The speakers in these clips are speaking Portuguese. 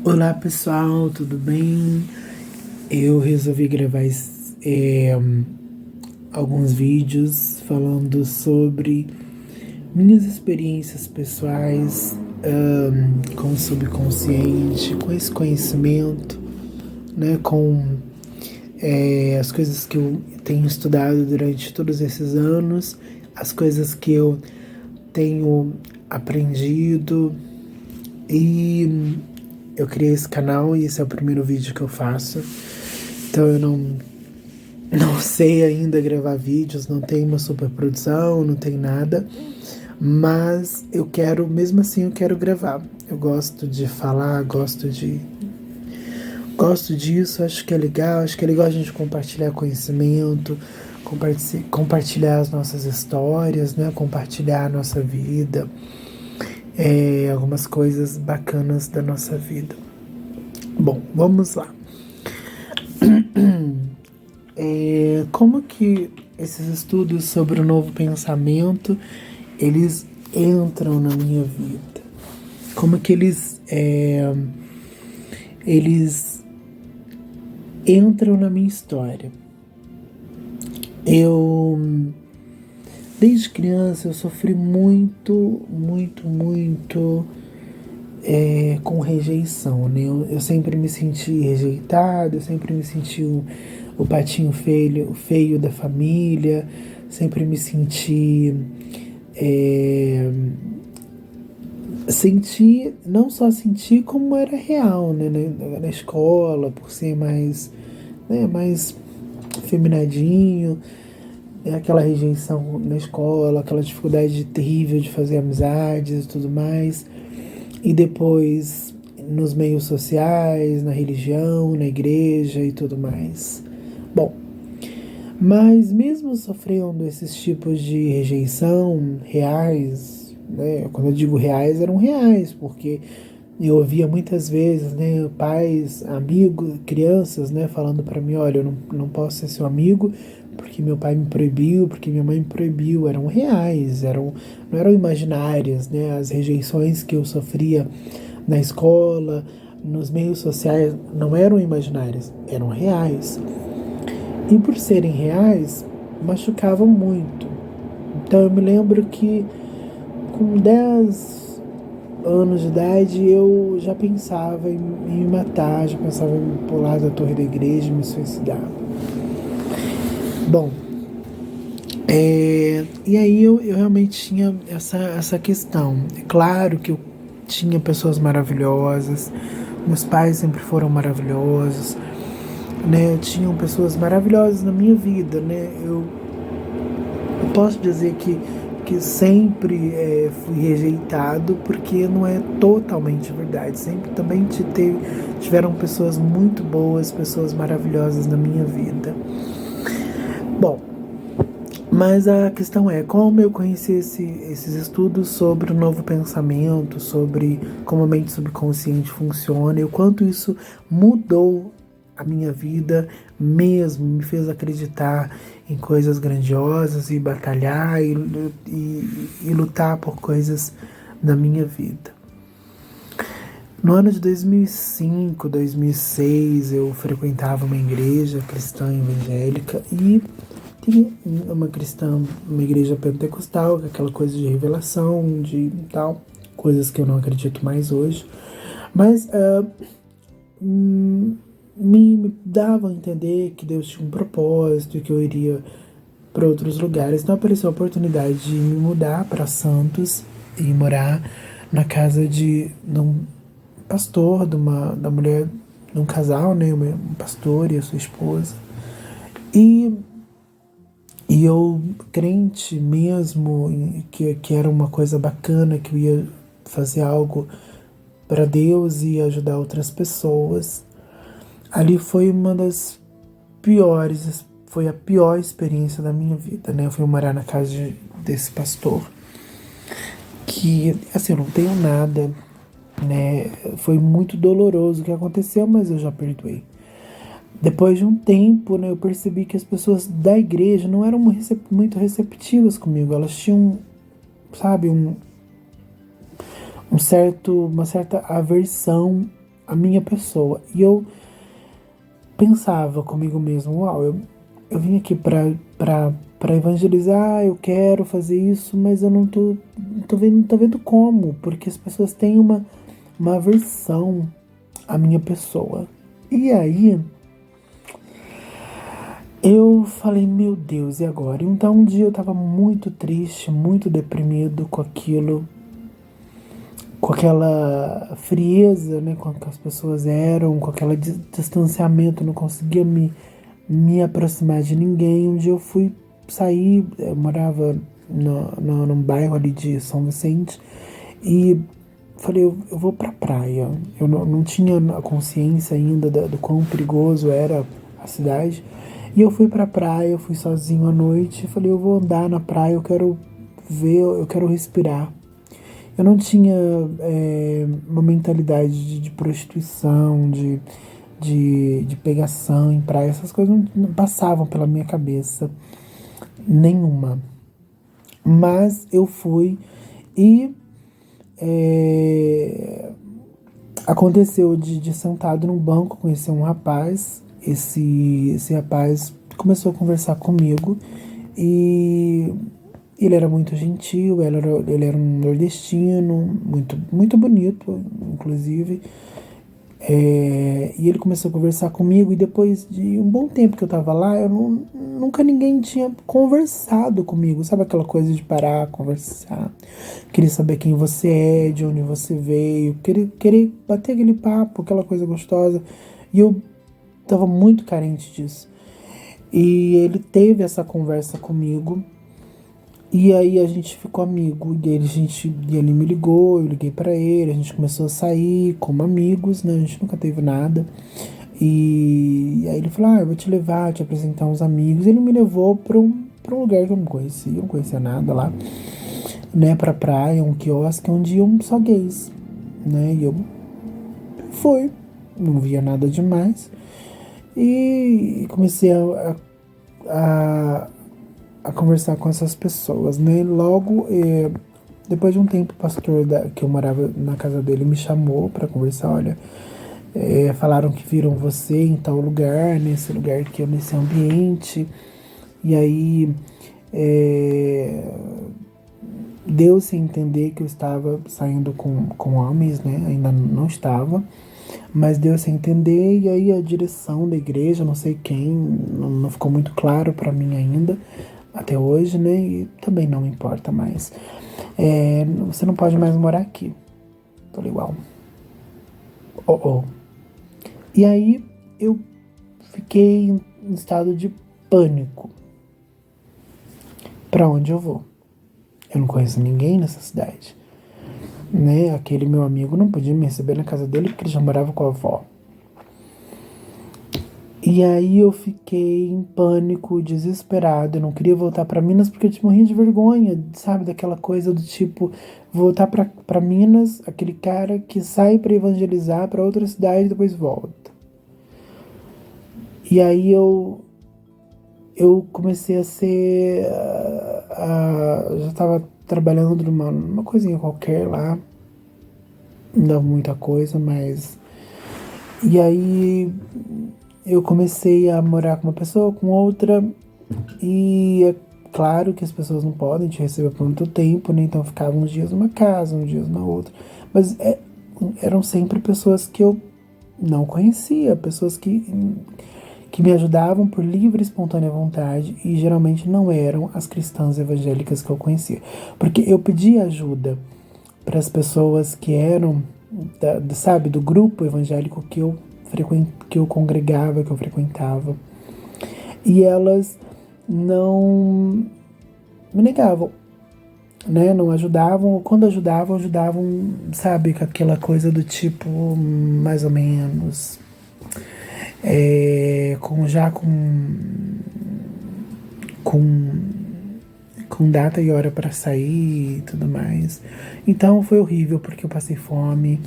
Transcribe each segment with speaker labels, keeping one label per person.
Speaker 1: Olá pessoal, tudo bem? Eu resolvi gravar alguns vídeos falando sobre minhas experiências pessoais com o subconsciente, com esse conhecimento, né, com as coisas que eu tenho estudado durante todos esses anos, as coisas que eu tenho aprendido e eu criei esse canal e esse é o primeiro vídeo que eu faço. Então eu não sei ainda gravar vídeos, não tenho uma super produção, não tem nada. Mas eu quero, mesmo assim eu quero gravar. Eu gosto de falar, gosto disso, acho que é legal a gente compartilhar conhecimento, compartilhar as nossas histórias, né? Compartilhar a nossa vida, algumas coisas bacanas da nossa vida. Bom, vamos lá. Como que esses estudos sobre o novo pensamento, eles entram na minha vida? Como que eles entram na minha história? Desde criança, eu sofri muito com rejeição, né? Eu sempre me senti rejeitado, eu sempre me senti o patinho feio da família, sempre me senti, não só senti como era real, né? Na escola, por ser mais, né, mais feminadinho, aquela rejeição na escola, aquela dificuldade terrível de fazer amizades e tudo mais. E depois nos meios sociais, na religião, na igreja e tudo mais. Bom, mas mesmo sofrendo esses tipos de rejeição reais, né? Quando eu digo reais, eram reais, porque eu ouvia muitas vezes, né, pais, amigos, crianças, né, falando para mim, olha, eu não posso ser seu amigo porque meu pai me proibiu, porque minha mãe me proibiu. Eram reais, não eram imaginárias, né? As rejeições que eu sofria na escola, nos meios sociais, não eram imaginárias, eram reais. E por serem reais, machucavam muito. Então eu me lembro que com 10 anos de idade eu já pensava em me matar, já pensava em pular da torre da igreja e me suicidar. Bom, e aí eu realmente tinha essa questão. É claro que eu tinha pessoas maravilhosas, meus pais sempre foram maravilhosos, né? Tinham pessoas maravilhosas na minha vida, né? Eu posso dizer que sempre fui rejeitado, porque não é totalmente verdade. Sempre também tiveram pessoas muito boas, pessoas maravilhosas na minha vida. Bom, mas a questão é, como eu conheci esses estudos sobre o novo pensamento, sobre como a mente subconsciente funciona e o quanto isso mudou a minha vida mesmo, me fez acreditar em coisas grandiosas e batalhar e lutar por coisas na minha vida. No ano de 2005, 2006, eu frequentava uma igreja cristã evangélica e tinha uma igreja pentecostal, aquela coisa de revelação, de tal, coisas que eu não acredito mais hoje. Mas me davam a entender que Deus tinha um propósito e que eu iria para outros lugares. Então apareceu a oportunidade de me mudar para Santos e morar na casa de um pastor, da mulher, de um casal, né, um pastor e a sua esposa. E eu, crente mesmo, que era uma coisa bacana, que eu ia fazer algo para Deus e ajudar outras pessoas, ali foi uma das foi a pior experiência da minha vida, né? Eu fui morar na casa desse pastor, que, assim, eu não tenho nada, né? Foi muito doloroso o que aconteceu, mas eu já perdoei. Depois de um tempo, né, eu percebi que as pessoas da igreja não eram muito receptivas comigo. Elas tinham, sabe, uma certa aversão à minha pessoa. E eu pensava comigo mesmo, uau, eu vim aqui para evangelizar, eu quero fazer isso, mas eu não tô vendo como, porque as pessoas têm uma aversão à minha pessoa. E aí eu falei, meu Deus, e agora? Então um dia eu tava muito triste, muito deprimido com aquilo, com aquela frieza, né, com que as pessoas eram, com aquele distanciamento, eu não conseguia me aproximar de ninguém. Um dia eu fui sair, eu morava num bairro ali de São Vicente, e falei, eu vou pra praia. Eu não tinha a consciência ainda do quão perigoso era a cidade. E eu fui pra praia, eu fui sozinho à noite, falei, eu vou andar na praia, eu quero ver, eu quero respirar. Eu não tinha uma mentalidade de prostituição, de pegação em praia, essas coisas não passavam pela minha cabeça, nenhuma. Mas eu fui e é, aconteceu de sentado num banco conhecer um rapaz. Esse rapaz começou a conversar comigo e ele era muito gentil, ele era um nordestino, muito bonito, inclusive. E ele começou a conversar comigo, e depois de um bom tempo que eu tava lá, nunca ninguém tinha conversado comigo. Sabe aquela coisa de parar, conversar, querer saber quem você é, de onde você veio, querer bater aquele papo, aquela coisa gostosa. E eu tava muito carente disso. E ele teve essa conversa comigo. E aí a gente ficou amigo, e ele me ligou, eu liguei pra ele, a gente começou a sair como amigos, né? A gente nunca teve nada. E aí ele falou, eu vou te levar, te apresentar uns amigos. Ele me levou pra um lugar que eu não conhecia nada lá, né? Pra praia, um quiosque onde iam só gays, né? E eu fui, não via nada demais. E comecei a, a conversar com essas pessoas, né? Logo, depois de um tempo, o pastor que eu morava na casa dele me chamou para conversar. Olha, falaram que viram você em tal lugar, nesse lugar aqui, nesse ambiente. E aí, é, deu-se a entender que eu estava saindo com homens, né? Ainda não estava, mas deu-se a entender. E aí a direção da igreja, não sei quem, não ficou muito claro para mim ainda, até hoje, né? E também não importa mais. Você não pode mais morar aqui. Falei, uau. Oh, oh. E aí eu fiquei em estado de pânico. Para onde eu vou? Eu não conheço ninguém nessa cidade, né? Aquele meu amigo não podia me receber na casa dele porque ele já morava com a avó. E aí eu fiquei em pânico, desesperado. Eu não queria voltar para Minas porque eu morria de vergonha, sabe? Daquela coisa do tipo, voltar para Minas, aquele cara que sai para evangelizar para outra cidade e depois volta. E aí eu comecei a ser. Já estava trabalhando numa coisinha qualquer lá, não muita coisa, mas. E aí eu comecei a morar com uma pessoa, com outra, e é claro que as pessoas não podem te receber por muito tempo, né? Então eu ficava uns dias numa casa, uns dias na outra. Mas eram sempre pessoas que eu não conhecia, pessoas que me ajudavam por livre e espontânea vontade, e geralmente não eram as cristãs evangélicas que eu conhecia. Porque eu pedia ajuda para as pessoas que eram, sabe, do grupo evangélico que eu congregava, que eu frequentava. E elas não me negavam, né? Não ajudavam, ou quando ajudavam, sabe, com aquela coisa do tipo, mais ou menos, já com, com data e hora para sair e tudo mais. Então foi horrível, porque eu passei fome,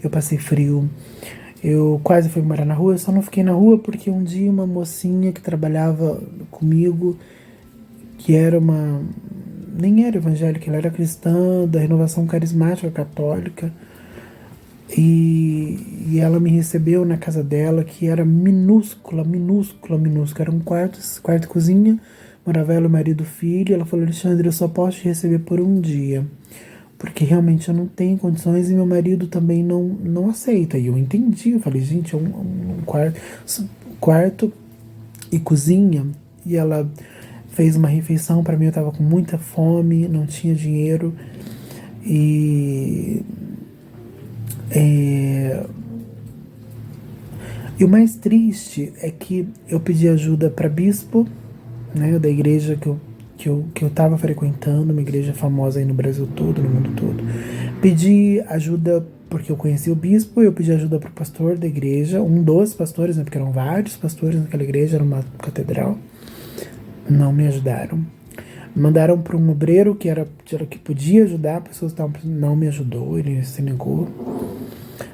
Speaker 1: eu passei frio, Eu quase fui morar na rua, eu só não fiquei na rua porque um dia uma mocinha que trabalhava comigo, que era uma. Nem era evangélica, ela era cristã, da renovação carismática católica. E ela me recebeu na casa dela, que era minúscula, minúscula, minúscula. Era um quarto e cozinha, morava ela, o marido e o filho. Ela falou: Alexandre, eu só posso te receber por um dia, porque realmente eu não tenho condições e meu marido também não aceita. E eu entendi, eu falei: gente, é um quarto e cozinha. E ela fez uma refeição para mim, eu tava com muita fome, não tinha dinheiro. E é, E o mais triste é que eu pedi ajuda para bispo, né, da igreja que eu tava frequentando, uma igreja famosa aí no Brasil todo, no mundo todo. Pedi ajuda porque eu conheci o bispo, eu pedi ajuda para o pastor da igreja, um dos pastores, né, porque eram vários pastores naquela igreja, era uma catedral. Não me ajudaram. Mandaram para um obreiro que podia ajudar, pessoas estavam, não me ajudou, ele se negou.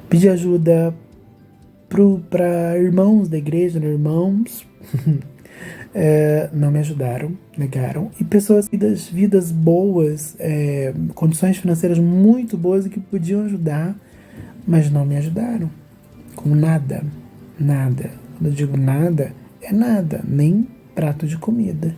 Speaker 1: Pedi ajuda para irmãos da igreja, né, irmãos, não me ajudaram, negaram. E pessoas, vidas boas, condições financeiras muito boas e que podiam ajudar, mas não me ajudaram. Com nada, nada. Quando eu digo nada, é nada, nem prato de comida.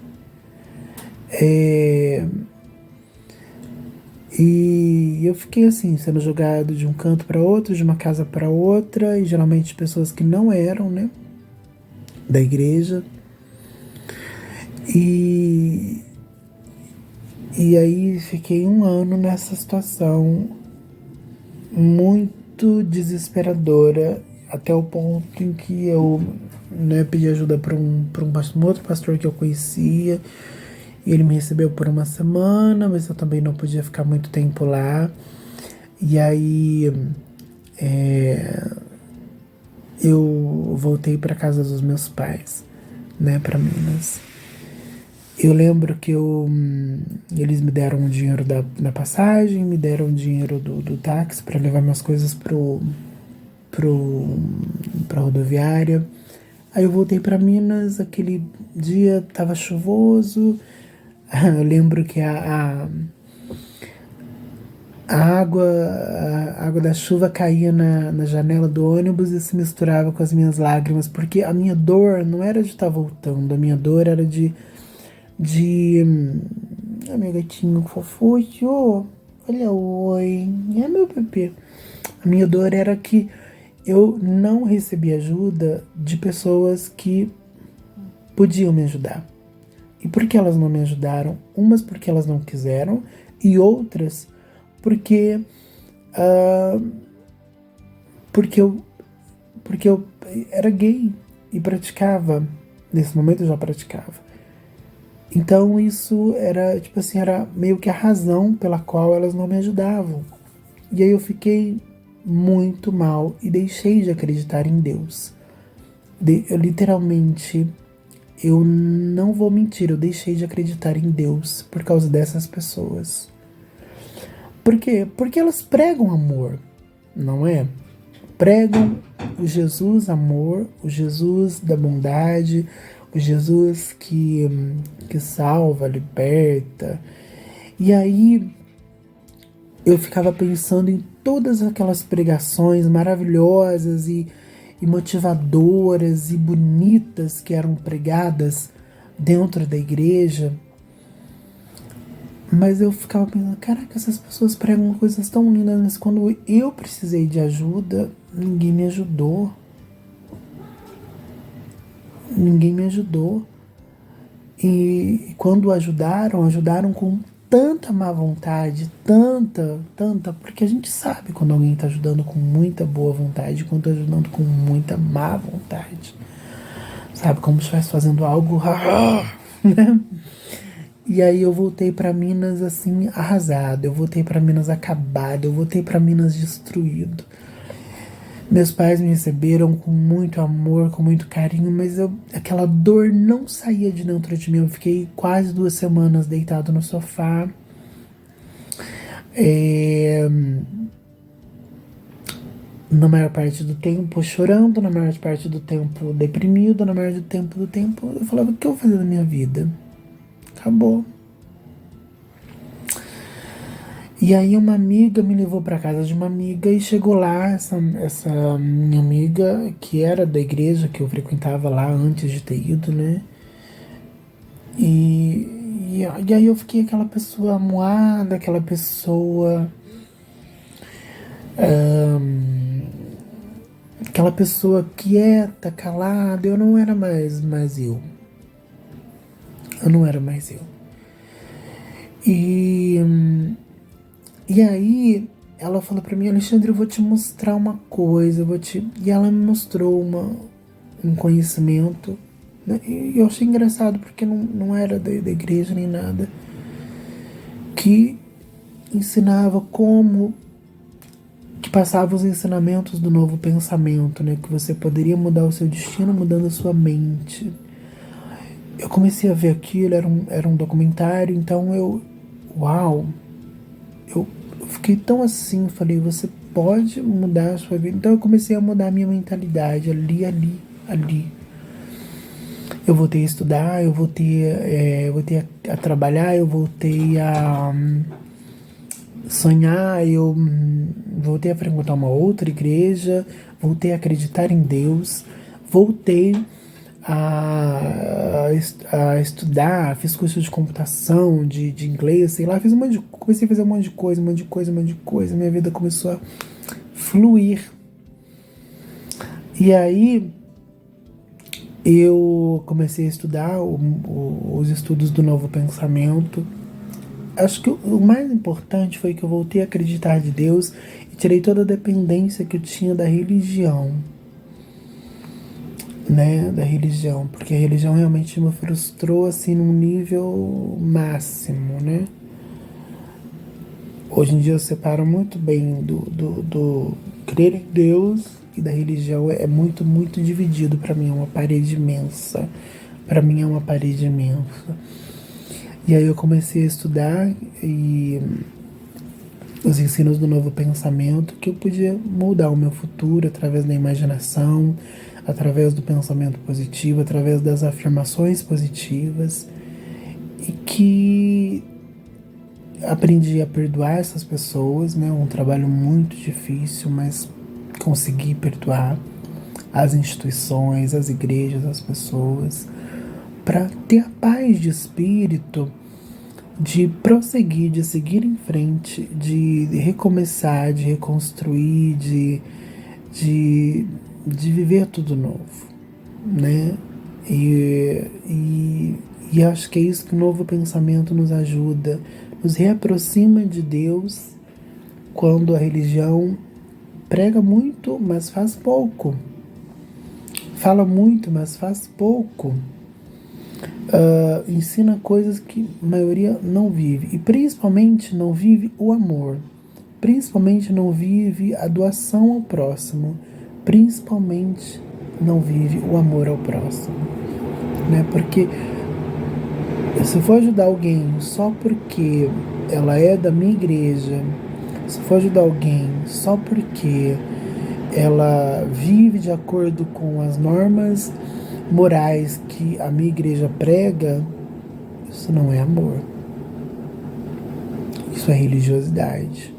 Speaker 1: E eu fiquei assim, sendo jogado de um canto para outro, de uma casa para outra, e geralmente pessoas que não eram, né, da igreja. E, e aí fiquei um ano nessa situação muito desesperadora, até o ponto em que eu, né, pedi ajuda para um outro pastor que eu conhecia, e ele me recebeu por uma semana, mas eu também não podia ficar muito tempo lá. E aí eu voltei para casa dos meus pais, né, para Minas. Eu lembro que eles me deram o dinheiro da passagem, me deram o dinheiro do táxi para levar minhas coisas pra rodoviária. Aí eu voltei para Minas, aquele dia tava chuvoso. Eu lembro que a água da chuva caía na janela do ônibus e se misturava com as minhas lágrimas, porque a minha dor não era de estar voltando, a minha dor era de. Ah, meu gatinho fofucho, olha, oi, é meu bebê. A minha dor era que eu não recebi ajuda de pessoas que podiam me ajudar. E por que elas não me ajudaram? Umas porque elas não quiseram, e outras porque. ah, porque eu, porque eu era gay e praticava. Nesse momento eu já praticava. Então isso era, tipo assim, era meio que a razão pela qual elas não me ajudavam. E aí eu fiquei muito mal e deixei de acreditar em Deus. Eu literalmente, eu não vou mentir, eu deixei de acreditar em Deus por causa dessas pessoas. Por quê? Porque elas pregam amor, não é? Pregam o Jesus amor, o Jesus da bondade, o Jesus que salva, liberta. E aí eu ficava pensando em todas aquelas pregações maravilhosas e motivadoras e bonitas que eram pregadas dentro da igreja. Mas eu ficava pensando, caraca, essas pessoas pregam coisas tão lindas, mas quando eu precisei de ajuda, ninguém me ajudou. Ninguém me ajudou. E quando ajudaram, ajudaram com tanta má vontade, tanta, porque a gente sabe quando alguém está ajudando com muita boa vontade, quando está ajudando com muita má vontade. Sabe, como se estivesse fazendo algo, né? E aí eu voltei para Minas assim, arrasado, eu voltei para Minas acabado, eu voltei para Minas destruído. Meus pais me receberam com muito amor, com muito carinho, mas aquela dor não saía de dentro de mim. Eu fiquei quase 2 semanas deitado no sofá. É, na maior parte do tempo chorando, na maior parte do tempo deprimido, na maior do tempo eu falava, o que eu vou fazer da minha vida? Acabou. E aí uma amiga me levou para casa de uma amiga e chegou lá essa minha amiga, que era da igreja que eu frequentava lá antes de ter ido, né? E aí eu fiquei aquela pessoa amuada, aquela pessoa. Aquela pessoa quieta, calada. Eu não era mais eu. Eu não era mais eu. E, e aí ela falou pra mim, Alexandre, eu vou te mostrar uma coisa, E ela me mostrou um conhecimento, né? E eu achei engraçado porque não era da igreja nem nada, que ensinava que passava os ensinamentos do novo pensamento, né? Que você poderia mudar o seu destino mudando a sua mente. Eu comecei a ver aquilo, era um documentário, então uau, eu fiquei tão assim, falei, você pode mudar a sua vida. Então eu comecei a mudar a minha mentalidade ali. Eu voltei a estudar, eu voltei a trabalhar, eu voltei a sonhar, eu voltei a frequentar uma outra igreja, voltei a acreditar em Deus, voltei a estudar, fiz curso de computação, de inglês, sei lá, comecei a fazer um monte de coisa, minha vida começou a fluir. E aí eu comecei a estudar os estudos do novo pensamento. Acho que o mais importante foi que eu voltei a acreditar de Deus e tirei toda a dependência que eu tinha da religião, né? Da religião, porque a religião realmente me frustrou assim num nível máximo, né? Hoje em dia eu separo muito bem do crer em Deus e da religião. É muito dividido. Para mim é uma parede imensa. Para mim é uma parede imensa. E aí eu comecei a estudar e os ensinos do novo pensamento, que eu podia mudar o meu futuro através da imaginação, através do pensamento positivo, através das afirmações positivas, e que aprendi a perdoar essas pessoas, né? Um trabalho muito difícil, mas consegui perdoar as instituições, as igrejas, as pessoas, para ter a paz de espírito, de prosseguir, de seguir em frente, de recomeçar, de reconstruir, de viver tudo novo, né? E acho que é isso que o novo pensamento nos ajuda, nos reaproxima de Deus, quando a religião prega muito, mas faz pouco. Fala muito, mas faz pouco. Ensina coisas que a maioria não vive. E principalmente não vive o amor. Principalmente não vive a doação ao próximo. Principalmente não vive o amor ao próximo. Né? Porque se for ajudar alguém só porque ela é da minha igreja, se for ajudar alguém só porque ela vive de acordo com as normas morais que a minha igreja prega, isso não é amor. Isso é religiosidade.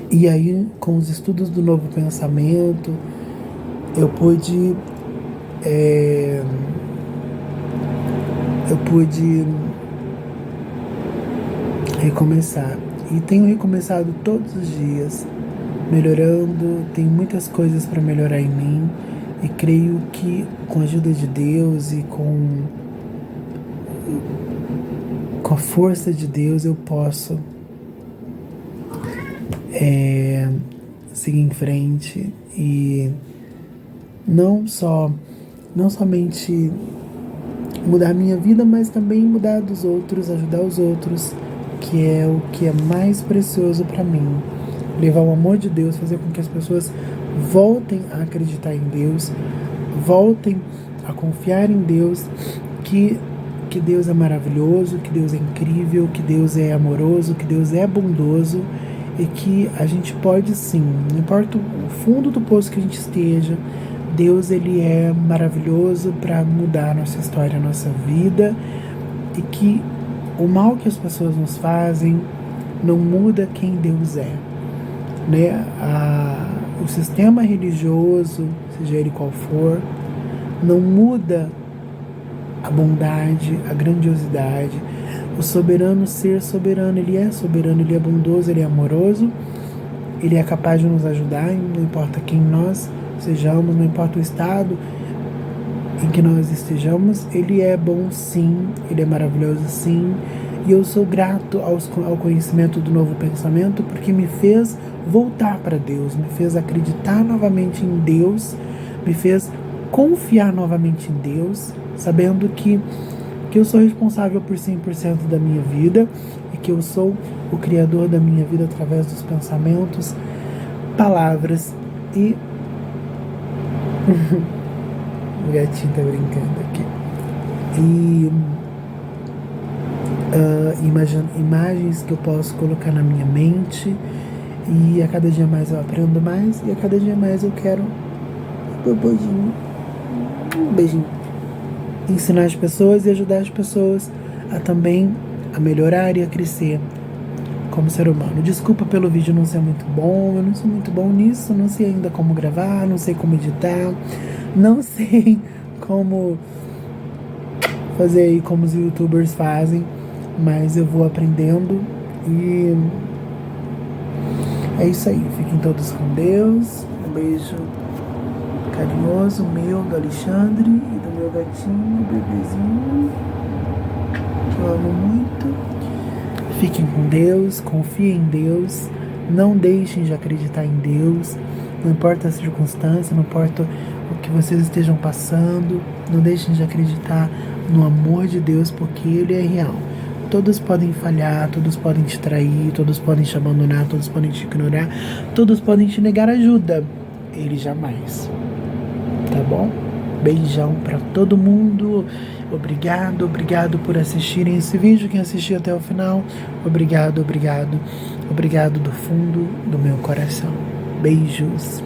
Speaker 1: E aí, com os estudos do novo pensamento, eu pude recomeçar. E tenho recomeçado todos os dias, melhorando. Tem muitas coisas para melhorar em mim. E creio que com a ajuda de Deus e com a força de Deus eu posso seguir em frente e não somente mudar a minha vida, mas também mudar a dos outros, ajudar os outros, que é o que é mais precioso para mim. Levar o amor de Deus, fazer com que as pessoas voltem a acreditar em Deus, voltem a confiar em Deus, que Deus é maravilhoso, que Deus é incrível, que Deus é amoroso, que Deus é bondoso e que a gente pode sim, não importa o fundo do poço que a gente esteja, Deus ele é maravilhoso para mudar a nossa história, a nossa vida, e que o mal que as pessoas nos fazem não muda quem Deus é, né? O sistema religioso, seja ele qual for, não muda a bondade, a grandiosidade, o soberano ser soberano, ele é bondoso, ele é amoroso, ele é capaz de nos ajudar, não importa quem nós sejamos, não importa o estado em que nós estejamos, ele é bom sim, ele é maravilhoso sim, e eu sou grato ao conhecimento do novo pensamento, porque me fez voltar para Deus, me fez acreditar novamente em Deus, me fez confiar novamente em Deus, sabendo que eu sou responsável por 100% da minha vida e que eu sou o criador da minha vida através dos pensamentos, palavras e... O gatinho tá brincando aqui. E imagens que eu posso colocar na minha mente, e a cada dia mais eu aprendo mais, e a cada dia mais eu quero um beijinho, ensinar as pessoas e ajudar as pessoas a também a melhorar e a crescer como ser humano. Desculpa pelo vídeo não ser muito bom, eu não sou muito bom nisso, não sei ainda como gravar, não sei como editar, não sei como fazer aí como os youtubers fazem, mas eu vou aprendendo e é isso aí. Fiquem todos com Deus. Um beijo carinhoso meu, do Alexandre e do meu gatinho, bebezinho. Eu amo muito. Fiquem com Deus, confiem em Deus, não deixem de acreditar em Deus, não importa a circunstância, não importa o que vocês estejam passando, não deixem de acreditar no amor de Deus, porque Ele é real. Todos podem falhar, todos podem te trair, todos podem te abandonar, todos podem te ignorar, todos podem te negar ajuda. Ele jamais. Tá bom? Beijão pra todo mundo. Obrigado por assistirem esse vídeo. Quem assistiu até o final, obrigado do fundo do meu coração. Beijos.